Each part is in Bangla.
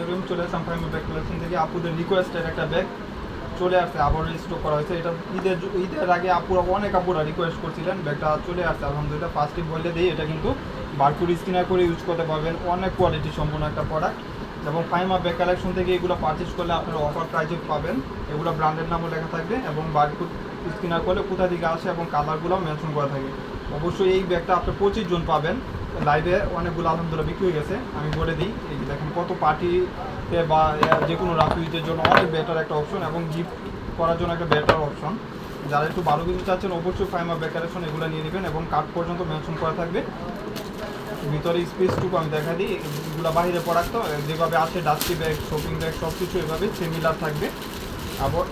আলাইকুম, চলে আসলাম ফাইমা ব্যাগ কালেকশন থেকে। আপুদের রিকোয়েস্টের একটা ব্যাগ চলে আসছে, আবার স্টক করা হয়েছে। এটা ঈদের আগে অনেক আপুরা রিকোয়েস্ট করছিলেন, ব্যাগটা চলে আসছে আলহামদুলিল্লাহ। ফার্স্টে বলে দিই, এটা কিন্তু বারকোড স্ক্যানার করে ইউজ করতে পারবেন, অনেক কোয়ালিটি সম্পূর্ণ একটা প্রোডাক্ট। এবং ফাইমা ব্যাগ কালেকশন থেকে এগুলো পারচেস করলে আপনারা অফার প্রাইজে পাবেন, এগুলো ব্র্যান্ডের নামও লেখা থাকবে এবং বারকোড স্ক্যানার করলে কোথা থেকে আসে এবং কালারগুলো মেনশন করা থাকে। অবশ্যই এই ব্যাগটা আপনি 25 জন পাবেন। লাইভে অনেকগুলো আলহামদুলিল্লাহ বিক্রি হয়ে গেছে, আমি বলে দিই। এই যে দেখেন, কত পার্টিতে বা যে কোনো রাফিউজের জন্য অনেক বেটার একটা অপশন এবং গিফট করার জন্য একটা বেটার অপশন। যারা একটু ভালো কিছু চাচ্ছেন অবশ্যই ফাইমা ব্যাগ কালেকশন এগুলো নিয়ে নেবেন এবং কার্ড পর্যন্ত মেনশন করা থাকবে। ভিতরে স্পেসটুকু আমি দেখা দিই, এগুলো বাইরে প্রোডাক্ট তো যেভাবে আসে ডাস্টি ব্যাগ, শপিং ব্যাগ সব কিছু এভাবে সিমিলার থাকবে।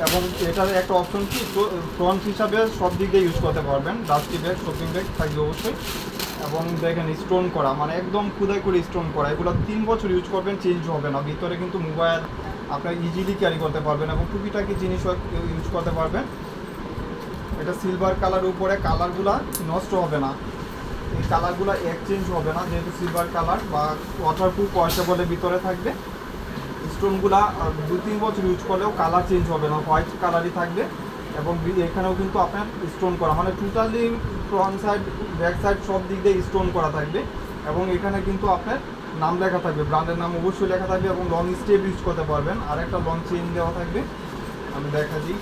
এবং এটার একটা অপশন কি, ফ্রন্ট হিসাবে সব দিক দিয়ে ইউজ করতে পারবেন। ডাস্টি ব্যাগ, শপিং ব্যাগ থাকবে অবশ্যই। এবং দেখেন স্টোন করা, মানে একদম খুদাই করে স্টোন করা, এগুলো 3 বছর ইউজ করবেন, চেঞ্জ হবে না। ভিতরে কিন্তু মোবাইল আপনার ইজিলি ক্যারি করতে পারবেন এবং টুকিটাকি জিনিস ইউজ করতে পারবেন। এটা সিলভার কালার, উপরে কালারগুলো নষ্ট হবে না, এই কালারগুলো এক্সচেঞ্জ হবে না, যেহেতু সিলভার কালার বা ওয়াটারপ্রুফ ওয়াশেবলের ভিতরে থাকবে। স্টোনগুলা 2-3 বছর ইউজ করলেও কালার চেঞ্জ হবে না, হোয়াইট কালারই থাকবে। এবং এখানেও কিন্তু আপনার স্টোন করা, মানে totally front side back side সব দিক দিয়ে স্টোন করা থাকবে। এবং এখানে কিন্তু আপনার নাম লেখা থাকবে, ব্র্যান্ডের নাম অবশ্যই লেখা থাকবে এবং লং স্টেপ ইউজ করতে পারবেন। আর একটা লং চেইন দেওয়া থাকবে, আমি দেখা দিই।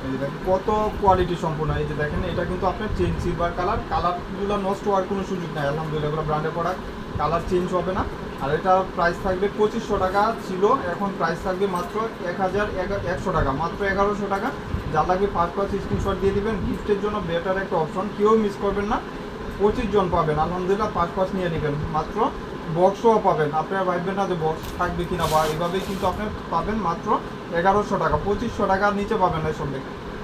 এই যে দেখেন কত কোয়ালিটি সম্পূর্ণ। এই যে দেখেন, এটা কিন্তু আপনার চেঞ্জ সিলভার কালার, কালারগুলো নষ্ট হওয়ার কোনো সুযোগ নেই আলহামদুলিল্লাহ, এগুলো ব্র্যান্ডের প্রোডাক্ট, কালার চেঞ্জ হবে না। আর এটা প্রাইস থাকবে 2500 টাকা ছিল, এখন প্রাইস থাকবে মাত্র 1100 টাকা, মাত্র 1100 টাকা। যা লাগবে ফার্স্ট স্ক্রিনশট দিয়ে দিবেন, গিফটের জন্য বেটার একটা অপশন, কেউ মিস করবেন না। 25 জন পাবেন আলহামদুলিল্লাহ, ফার্স্ট নিয়ে নেবেন, মাত্র বক্সও পাবেন। আপনারা ভাববেন না যে বক্স থাকবে কিনা, বা এইভাবেই কিন্তু আপনার পাবেন মাত্র 1100 টাকা, 2500 টাকার নিচে পাবেন না সব।